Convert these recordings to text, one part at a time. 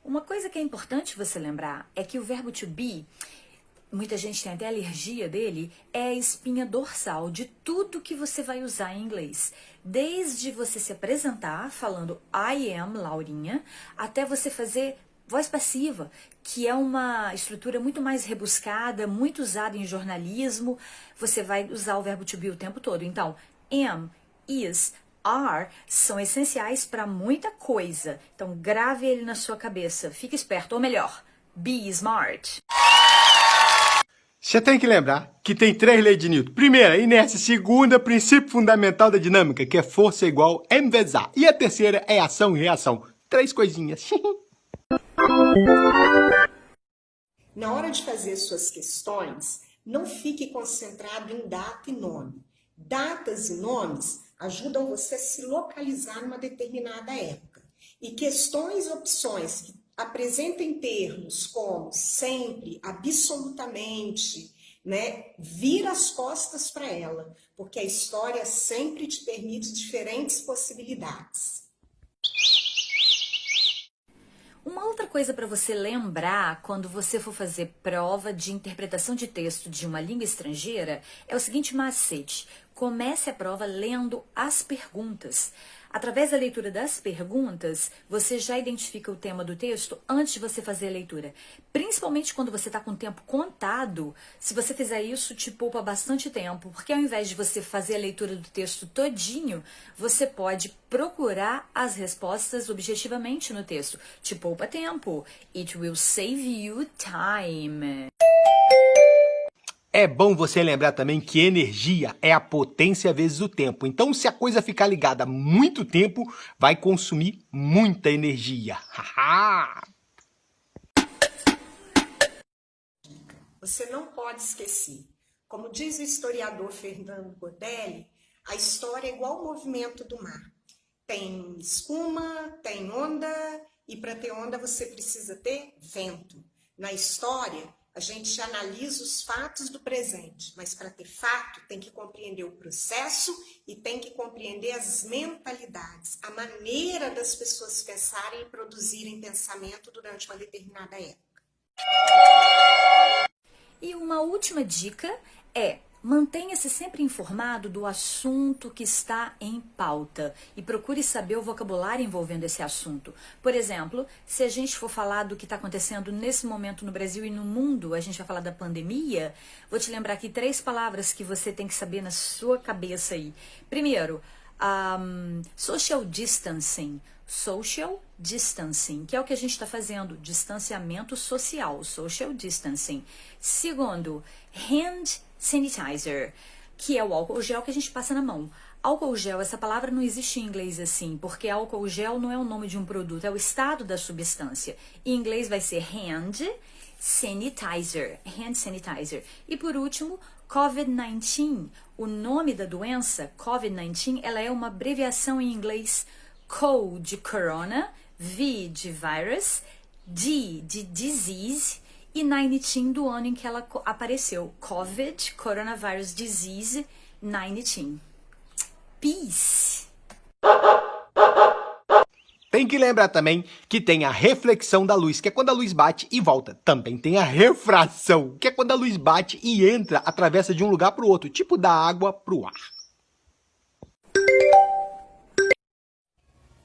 Uma coisa que é importante você lembrar é que o verbo to be, muita gente tem até alergia dele, é a espinha dorsal de tudo que você vai usar em inglês. Desde você se apresentar falando I am Laurinha, até você fazer voz passiva, que é uma estrutura muito mais rebuscada, muito usada em jornalismo. Você vai usar o verbo to be o tempo todo. Então, am, is, are são essenciais para muita coisa. Então, grave ele na sua cabeça. Fique esperto, ou melhor, be smart. Você tem que lembrar que tem 3 leis de Newton. Primeira, inércia. Segunda, princípio fundamental da dinâmica, que é força igual m vezes a. E a terceira é ação e reação. 3 coisinhas. Na hora de fazer suas questões, não fique concentrado em data e nome. Datas e nomes ajudam você a se localizar numa determinada época. E questões e opções que apresentem termos como sempre, absolutamente, né? Vira as costas para ela, porque a história sempre te permite diferentes possibilidades. Uma outra coisa para você lembrar quando você for fazer prova de interpretação de texto de uma língua estrangeira é o seguinte macete: comece a prova lendo as perguntas. Através da leitura das perguntas, você já identifica o tema do texto antes de você fazer a leitura. Principalmente quando você está com o tempo contado, se você fizer isso, te poupa bastante tempo, porque ao invés de você fazer a leitura do texto todinho, você pode procurar as respostas objetivamente no texto. Te poupa tempo. It will save you time. É bom você lembrar também que energia é a potência vezes o tempo. Então, se a coisa ficar ligada muito tempo, vai consumir muita energia. Você não pode esquecer. Como diz o historiador Fernando Bordelli, a história é igual ao movimento do mar. Tem espuma, tem onda, e para ter onda você precisa ter vento. Na história, a gente analisa os fatos do presente, mas para ter fato tem que compreender o processo e tem que compreender as mentalidades, a maneira das pessoas pensarem e produzirem pensamento durante uma determinada época. E uma última dica é: mantenha-se sempre informado do assunto que está em pauta e procure saber o vocabulário envolvendo esse assunto. Por exemplo, se a gente for falar do que está acontecendo nesse momento no Brasil e no mundo, a gente vai falar da pandemia, vou te lembrar aqui 3 palavras que você tem que saber na sua cabeça aí. Primeiro, social distancing. Social distancing, que é o que a gente está fazendo, distanciamento social, social distancing. Segundo, hand sanitizer, que é o álcool gel que a gente passa na mão. Álcool gel, essa palavra não existe em inglês assim, porque álcool gel não é o nome de um produto, é o estado da substância. Em inglês vai ser hand sanitizer, hand sanitizer. E por último, COVID-19. O nome da doença, COVID-19, ela é uma abreviação em inglês: CO de corona, V de virus, D de disease e 19 do ano em que ela apareceu. COVID, Coronavirus Disease 19. Peace! Tem que lembrar também que tem a reflexão da luz, que é quando a luz bate e volta. Também tem a refração, que é quando a luz bate e entra, atravessa de um lugar para o outro, tipo da água para o ar.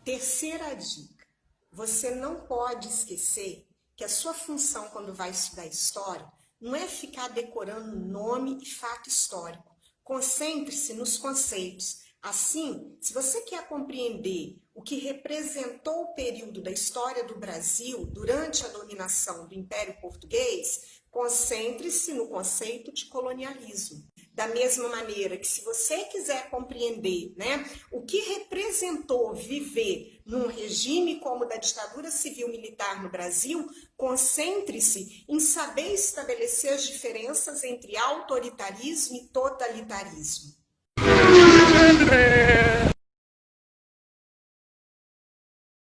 Terceira dica: você não pode esquecer que a sua função quando vai estudar história não é ficar decorando nome e fato histórico. Concentre-se nos conceitos. Assim, se você quer compreender o que representou o período da história do Brasil durante a dominação do Império Português, concentre-se no conceito de colonialismo. Da mesma maneira que se você quiser compreender, né, o que representou viver num regime como o da ditadura civil-militar no Brasil, concentre-se em saber estabelecer as diferenças entre autoritarismo e totalitarismo.